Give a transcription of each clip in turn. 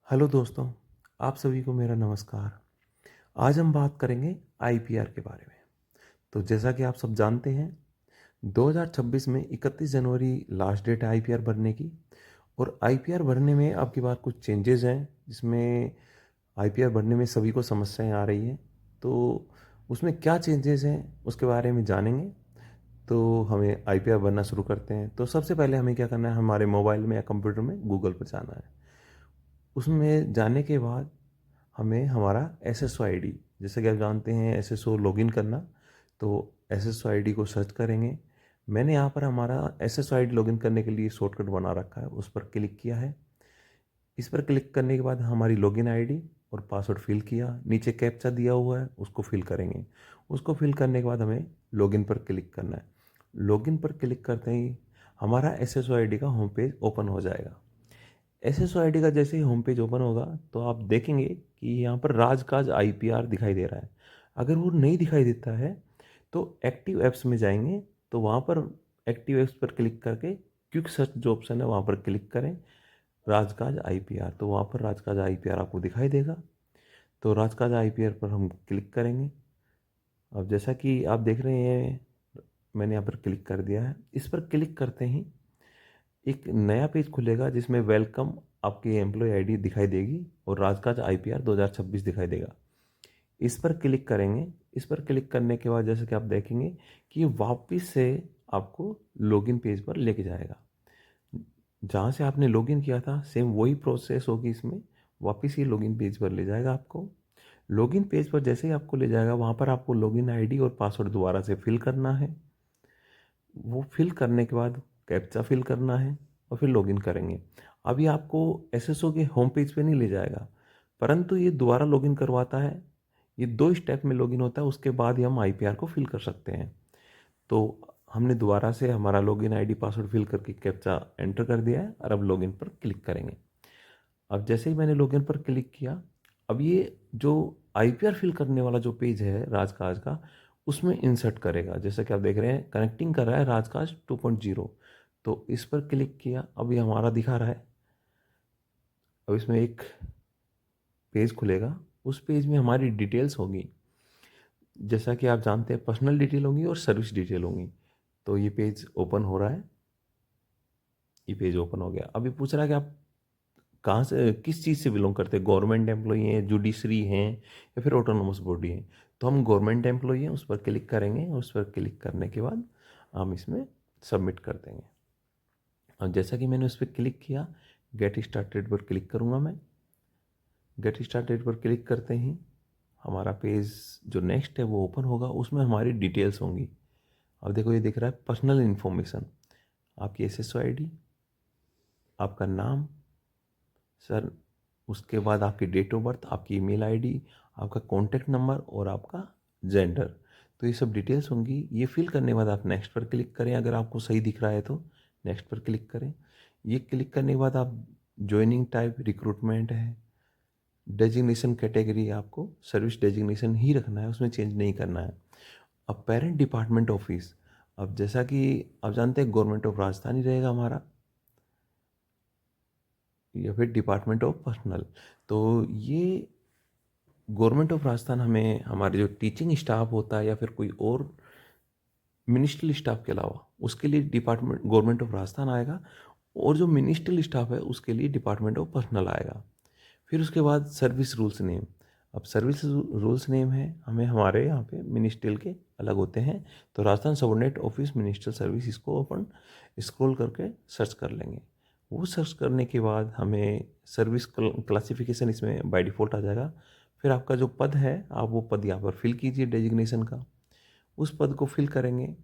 Hello दोस्तों, आप सभी को मेरा नमस्कार। आज हम बात करेंगे आईपीआर के बारे में। तो जैसा कि आप सब जानते हैं, 2026 में 31 जनवरी लास्ट डेट है आईपीआर भरने की। और आईपीआर भरने में आपकी बात कुछ चेंजेस हैं, जिसमें आईपीआर भरने में सभी को समस्याएं आ रही हैं। तो उसमें क्या चेंजेस हैं उसके बारे में जानेंगे। तो हमें आईपीआर भरना शुरू करते हैं। तो सबसे पहले हमें क्या करना है, हमारे मोबाइल में या कंप्यूटर में गूगल पर जाना है। उसमें जाने के बाद हमें हमारा एसएसओ आईडी, जैसे कि आप जानते हैं एसएसओ लॉगिन करना, तो एसएसओ आईडी को सर्च करेंगे। मैंने यहाँ पर हमारा एसएसओ आईडी लॉगिन करने के लिए शॉर्टकट बना रखा है, उस पर क्लिक किया है। इस पर क्लिक करने के बाद हमारी लॉगिन आईडी और पासवर्ड फिल किया, नीचे कैप्चा दिया हुआ है उसको फिल करेंगे। उसको फिल करने के बाद हमें लॉगिन पर क्लिक करना है। लॉगिन पर क्लिक करते ही हमारा एसएसओ आईडी का होम पेज ओपन हो जाएगा। एसएसओ आईडी का जैसे ही होम पेज ओपन होगा तो आप देखेंगे कि यहाँ पर राजकाज आईपीआर दिखाई दे रहा है। अगर वो नहीं दिखाई देता है तो एक्टिव ऐप्स में जाएंगे, तो वहाँ पर एक्टिव ऐप्स पर क्लिक करके क्विक सर्च जो ऑप्शन है वहाँ पर क्लिक करें, राजकाज आईपीआर, तो वहाँ पर राजकाज आईपीआर आपको दिखाई देगा। तो राजकाज आईपीआर पर हम क्लिक करेंगे। अब जैसा कि आप देख रहे हैं, मैंने यहाँ पर क्लिक कर दिया है। इस पर क्लिक करते ही एक नया पेज खुलेगा जिसमें वेलकम आपकी एम्प्लॉय आईडी दिखाई देगी और राजकाज आईपीआर 2026 दिखाई देगा। इस पर क्लिक करेंगे। इस पर क्लिक करने के बाद जैसे कि आप देखेंगे कि वापस से आपको लॉगिन पेज पर लेके जाएगा। जहाँ से आपने लॉगिन किया था सेम वही प्रोसेस होगी इसमें, वापस ही लॉगिन पेज पर ले जाएगा आपको। लॉगिन पेज पर जैसे ही आपको ले जाएगा वहाँ पर आपको लॉगिन आईडी और पासवर्ड दोबारा से फिल करना है। वो फिल करने के बाद कैप्चा फिल करना है और फिर लॉगिन करेंगे। अभी आपको एसएसओ के होम पेज पे नहीं ले जाएगा, परंतु ये दोबारा लॉगिन करवाता है। ये 2 स्टेप में लॉगिन होता है, उसके बाद ही हम आईपीआर को फिल कर सकते हैं। तो हमने दोबारा से हमारा लॉगिन आईडी पासवर्ड फिल करके कैप्चा एंटर कर दिया है और अब लॉगिन पर क्लिक करेंगे। अब जैसे ही मैंने लॉगिन पर क्लिक किया, अब ये जो आईपीआर फिल करने वाला जो पेज है राजकाज का, उसमें इंसर्ट करेगा। जैसा कि आप देख रहे हैं कनेक्टिंग कर रहा है राजकाज 2.0। तो इस पर क्लिक किया, अब ये हमारा दिखा रहा है। अब इसमें एक पेज खुलेगा, उस पेज में हमारी डिटेल्स होगी। जैसा कि आप जानते हैं पर्सनल डिटेल होंगी और सर्विस डिटेल होंगी। तो ये पेज ओपन हो रहा है। ये पेज ओपन हो गया। अभी पूछ रहा है कि आप कहाँ से, किस चीज़ से बिलोंग करते हैं, गवर्नमेंट एम्प्लॉई हैं, जुडिशरी हैं या फिर ऑटोनोमस बॉडी हैं। तो हम गवर्नमेंट एम्प्लॉई हैं, उस पर क्लिक करेंगे। उस पर क्लिक करने के बाद हम इसमें सबमिट कर देंगे। और जैसा कि मैंने उस पर क्लिक किया, गेट स्टार्टेड पर क्लिक करूँगा मैं। गेट स्टार्टेड पर क्लिक करते ही हमारा पेज जो नेक्स्ट है वो ओपन होगा, उसमें हमारी डिटेल्स होंगी। अब देखो ये दिख रहा है पर्सनल इन्फॉर्मेशन, आपकी एसएसओ आईडी, आपका नाम सर, उसके बाद आपकी डेट ऑफ बर्थ, आपकी ईमेल आईडी, आपका कॉन्टैक्ट नंबर और आपका जेंडर। तो ये सब डिटेल्स होंगी। ये फिल करने के बाद आप नेक्स्ट पर क्लिक करें, अगर आपको सही दिख रहा है तो नेक्स्ट पर क्लिक करें। ये क्लिक करने के बाद आप ज्वाइनिंग टाइप रिक्रूटमेंट है, डेजिग्नेशन कैटेगरी आपको सर्विस डेजिग्नेशन ही रखना है, उसमें चेंज नहीं करना है। अब पेरेंट डिपार्टमेंट ऑफिस, अब जैसा कि आप जानते हैं गवर्नमेंट ऑफ राजस्थान ही रहेगा हमारा, या फिर डिपार्टमेंट ऑफ पर्सनल। तो ये गवर्नमेंट ऑफ राजस्थान हमें हमारे जो टीचिंग स्टाफ होता है या फिर कोई और मिनिस्ट्रियल स्टाफ के अलावा उसके लिए डिपार्टमेंट गवर्नमेंट ऑफ राजस्थान आएगा, और जो मिनिस्ट्रियल स्टाफ है उसके लिए डिपार्टमेंट ऑफ पर्सनल आएगा। फिर उसके बाद सर्विस रूल्स नेम। अब सर्विस रूल्स नेम है हमें हमारे यहाँ पे मिनिस्ट्रियल के अलग होते हैं। तो Rajasthan subordinate office ministerial service, इसको अपन स्क्रॉल करके सर्च कर लेंगे। वो सर्च करने के बाद हमें सर्विस क्लासिफिकेशन इसमें बाय डिफ़ॉल्ट आ जाएगा। फिर आपका जो पद है आप वो पद यहाँ पर फिल कीजिए डेजिग्नेशन का, उस पद को फिल करेंगे।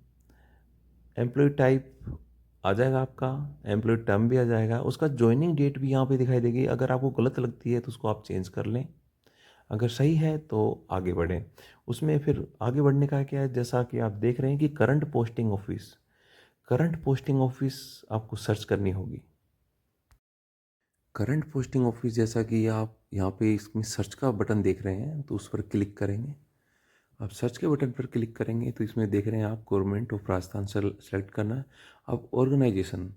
एम्प्लॉय टाइप आ जाएगा आपका, एम्प्लॉय टर्म भी आ जाएगा, उसका ज्वाइनिंग डेट भी यहाँ पे दिखाई देगी। अगर आपको गलत लगती है तो उसको आप चेंज कर लें, अगर सही है तो आगे बढ़ें। उसमें फिर आगे बढ़ने का क्या है, जैसा कि आप देख रहे हैं कि current posting office, current posting office आपको सर्च करनी होगी। करंट पोस्टिंग ऑफिस, जैसा कि आप यहाँ पे इसमें सर्च का बटन देख रहे हैं तो उस पर क्लिक करेंगे। आप सर्च के बटन पर क्लिक करेंगे तो इसमें देख रहे हैं आप गवर्नमेंट ऑफ राजस्थान सेलेक्ट करना है। अब ऑर्गेनाइजेशन,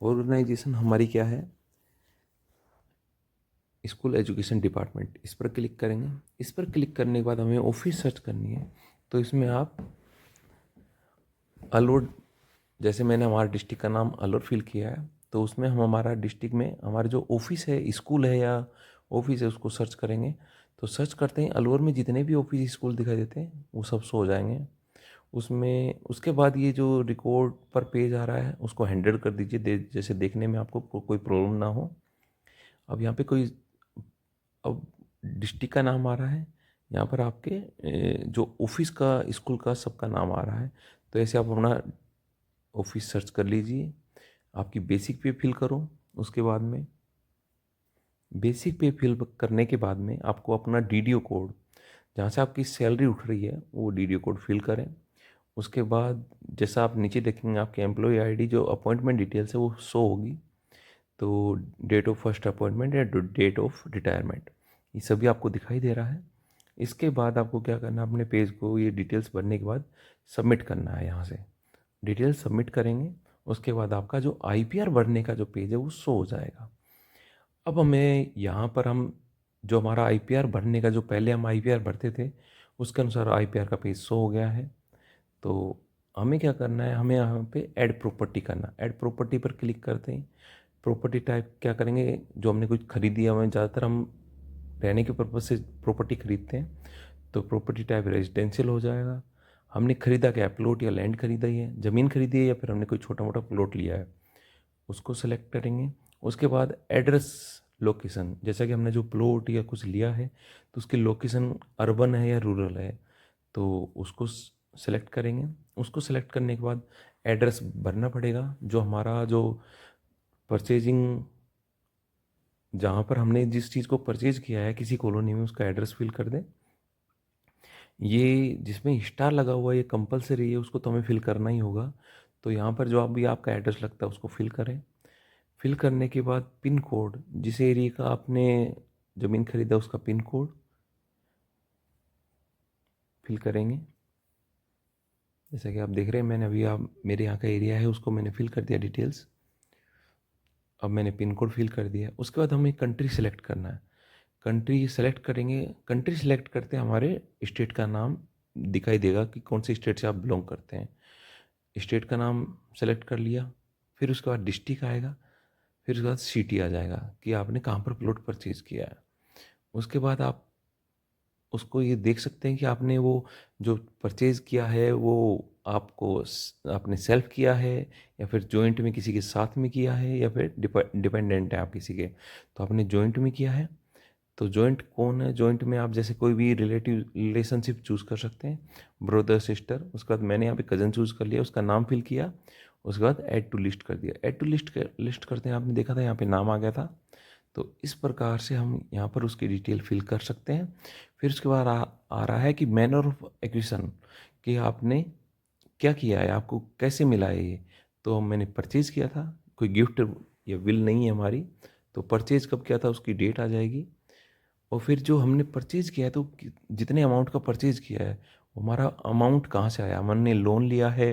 ऑर्गेनाइजेशन हमारी क्या है, स्कूल एजुकेशन डिपार्टमेंट, इस पर क्लिक करेंगे। इस पर क्लिक करने के बाद हमें ऑफिस सर्च करनी है। तो इसमें आप अलवर, जैसे मैंने हमारे डिस्ट्रिक्ट का नाम अलवर फिल किया है, तो उसमें हम हमारा डिस्ट्रिक्ट में हमारा जो ऑफिस है, स्कूल है या ऑफिस है, उसको सर्च करेंगे। तो सर्च करते हैं अलवर में जितने भी ऑफिस स्कूल दिखाई देते हैं वो सब शो हो जाएंगे उसमें। उसके बाद ये जो रिकॉर्ड पर पेज आ रहा है उसको हैंडल कर दीजिए, जैसे देखने में आपको कोई प्रॉब्लम ना हो। अब यहाँ पे कोई, अब डिस्ट्रिक्ट का नाम आ रहा है, यहाँ पर आपके जो ऑफिस का स्कूल का सबका नाम आ रहा है। तो ऐसे आप अपना ऑफिस सर्च कर लीजिए। आपकी बेसिक पे फिल करो। उसके बाद में बेसिक पे फिल करने के बाद में आपको अपना डीडीओ कोड, जहाँ से आपकी सैलरी उठ रही है, वो डीडीओ कोड फिल करें। उसके बाद जैसा आप नीचे देखेंगे आपके एम्प्लॉय आईडी जो अपॉइंटमेंट डिटेल्स है वो शो होगी। तो डेट ऑफ फर्स्ट अपॉइंटमेंट या डेट ऑफ रिटायरमेंट, ये सभी आपको दिखाई दे रहा है। इसके बाद आपको क्या करना है, अपने पेज को ये डिटेल्स भरने के बाद सबमिट करना है। यहाँ से डिटेल्स सबमिट करेंगे, उसके बाद आपका जो आईपीआर भरने का जो पेज है वो शो हो जाएगा। अब हमें यहाँ पर हम जो हमारा आईपीआर भरने का, जो पहले हम आईपीआर भरते थे उसके अनुसार आईपीआर का पेज शो हो गया है। तो हमें क्या करना है, हमें यहाँ पे ऐड प्रॉपर्टी करना। ऐड प्रॉपर्टी पर क्लिक करते हैं। प्रॉपर्टी टाइप क्या करेंगे, जो हमने कुछ खरीदी है, हमें ज़्यादातर हम रहने के पर्पज़ से प्रॉपर्टी खरीदते हैं, तो प्रॉपर्टी टाइप रेजिडेंशियल हो जाएगा। हमने खरीदा क्या, प्लॉट या लैंड खरीदा ही है, ज़मीन खरीदी है, या फिर हमने कोई छोटा मोटा प्लॉट लिया है, उसको सेलेक्ट करेंगे। उसके बाद एड्रेस लोकेशन, जैसा कि हमने जो प्लॉट या कुछ लिया है तो उसकी लोकेशन अर्बन है या रूरल है, तो उसको सेलेक्ट करेंगे। उसको सेलेक्ट करने के बाद एड्रेस भरना पड़ेगा, जो हमारा जो परचेजिंग, जहाँ पर हमने जिस चीज़ को परचेज किया है किसी कॉलोनी में, उसका एड्रेस फिल कर दें। ये जिसमें स्टार लगा हुआ है ये कंपलसरी है, उसको तो हमें फिल करना ही होगा। तो यहाँ पर जो भी आपका एड्रेस लगता है उसको फिल करें। फिल करने के बाद पिन कोड, जिस एरिया का आपने ज़मीन खरीदा उसका पिन कोड फिल करेंगे। जैसा कि आप देख रहे हैं, मैंने अभी, आप मेरे यहाँ का एरिया है उसको मैंने फिल कर दिया डिटेल्स। अब मैंने पिन कोड फिल कर दिया। उसके बाद हमें कंट्री सेलेक्ट करना है। कंट्री सेलेक्ट करेंगे। कंट्री सेलेक्ट करते हमारे स्टेट का नाम दिखाई देगा कि कौन सी स्टेट से आप बिलोंग करते हैं। स्टेट का नाम सेलेक्ट कर लिया। फिर उसके बाद डिस्ट्रिक्ट आएगा। फिर उसके बाद सिटी आ जाएगा कि आपने कहाँ पर प्लॉट परचेज़ किया है। उसके बाद आप उसको ये देख सकते हैं कि आपने वो जो परचेज़ किया है वो आपको आपने सेल्फ किया है, या फिर जॉइंट में किसी के साथ में किया है, या फिर डिपेंडेंट है आप किसी के। तो आपने जॉइंट में किया है। तो जॉइंट कौन है, जॉइंट में आप जैसे कोई भी रिलेशनशिप चूज़ कर सकते हैं, ब्रदर सिस्टर। उसके बाद मैंने यहाँ पे कज़न चूज़ कर लिया, उसका नाम फिल किया। उसके बाद ऐड टू लिस्ट कर दिया। ऐड टू लिस्ट करते हैं, आपने देखा था यहाँ पे नाम आ गया था। तो इस प्रकार से हम यहाँ पर उसकी डिटेल फिल कर सकते हैं। फिर उसके बाद आ रहा है कि मैनर ऑफ एक्विजिशन, कि आपने क्या किया है, आपको कैसे मिला है ये। तो मैंने परचेज़ किया था, कोई गिफ्ट या विल नहीं है हमारी। तो परचेज़ कब किया था उसकी डेट आ जाएगी। और फिर जो हमने परचेज़ किया है, तो जितने अमाउंट का परचेज़ किया है वो हमारा अमाउंट कहाँ से आया, हमने लोन लिया है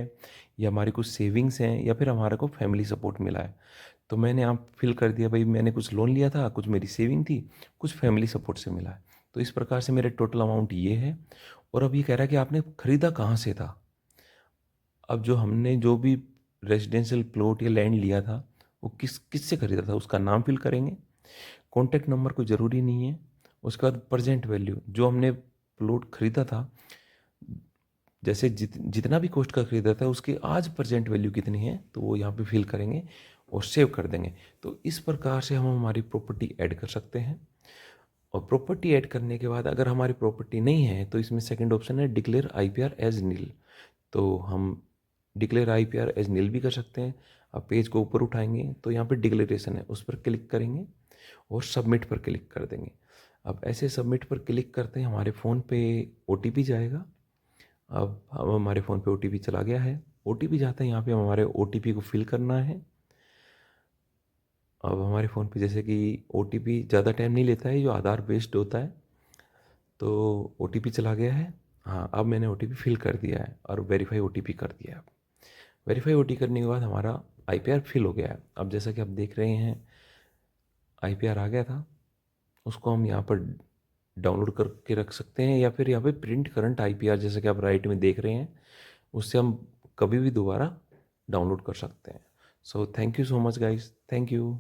या हमारी कुछ सेविंग्स हैं या फिर हमारे को फैमिली सपोर्ट मिला है। तो मैंने आप फिल कर दिया, भाई मैंने कुछ लोन लिया था, कुछ मेरी सेविंग थी, कुछ फैमिली सपोर्ट से मिला है। तो इस प्रकार से मेरे टोटल अमाउंट ये है। और अब ये कह रहा है कि आपने ख़रीदा कहाँ से था। अब जो हमने जो भी रेजिडेंशियल प्लॉट या लैंड लिया था वो किस से ख़रीदा था, उसका नाम फिल करेंगे। कॉन्टैक्ट नंबर कोई ज़रूरी नहीं है। उसके बाद प्रेजेंट वैल्यू, जो हमने प्लॉट ख़रीदा था, जैसे जितना भी कॉस्ट का ख़रीदा था उसकी आज प्रेजेंट वैल्यू कितनी है, तो वो यहाँ पे फिल करेंगे और सेव कर देंगे। तो इस प्रकार से हम हमारी प्रॉपर्टी ऐड कर सकते हैं। और प्रॉपर्टी ऐड करने के बाद अगर हमारी प्रॉपर्टी नहीं है तो इसमें सेकंड ऑप्शन है डिक्लेयर आईपीआर एज नील। तो हम डिक्लेयर आईपीआर एज नील भी कर सकते हैं। अब पेज को ऊपर उठाएंगे तो यहाँ पे डिक्लेरेशन है, उस पर क्लिक करेंगे और सबमिट पर क्लिक कर देंगे। अब ऐसे सबमिट पर क्लिक करते हैं, हमारे फ़ोन पे ओटीपी जाएगा। अब हमारे फ़ोन पे ओटीपी चला गया है। ओटीपी जाता है, यहाँ पे हमारे ओटीपी को फिल करना है। अब हमारे फ़ोन पे जैसे कि ओटीपी ज़्यादा टाइम नहीं लेता है, जो आधार बेस्ड होता है। तो ओटीपी चला गया है। हाँ, अब मैंने ओटीपी फिल कर दिया है और वेरीफाई ओटीपी कर दिया है। वेरीफाई ओटी करने के बाद हमारा आईपीआर फिल हो गया है। अब जैसा कि आप देख रहे हैं आईपीआर आ गया था। उसको हम यहाँ पर डाउनलोड करके रख सकते हैं, या फिर यहाँ पे प्रिंट करंट आईपीआर जैसे कि आप राइट में देख रहे हैं, उससे हम कभी भी दोबारा डाउनलोड कर सकते हैं। So thank you so much guys, thank you.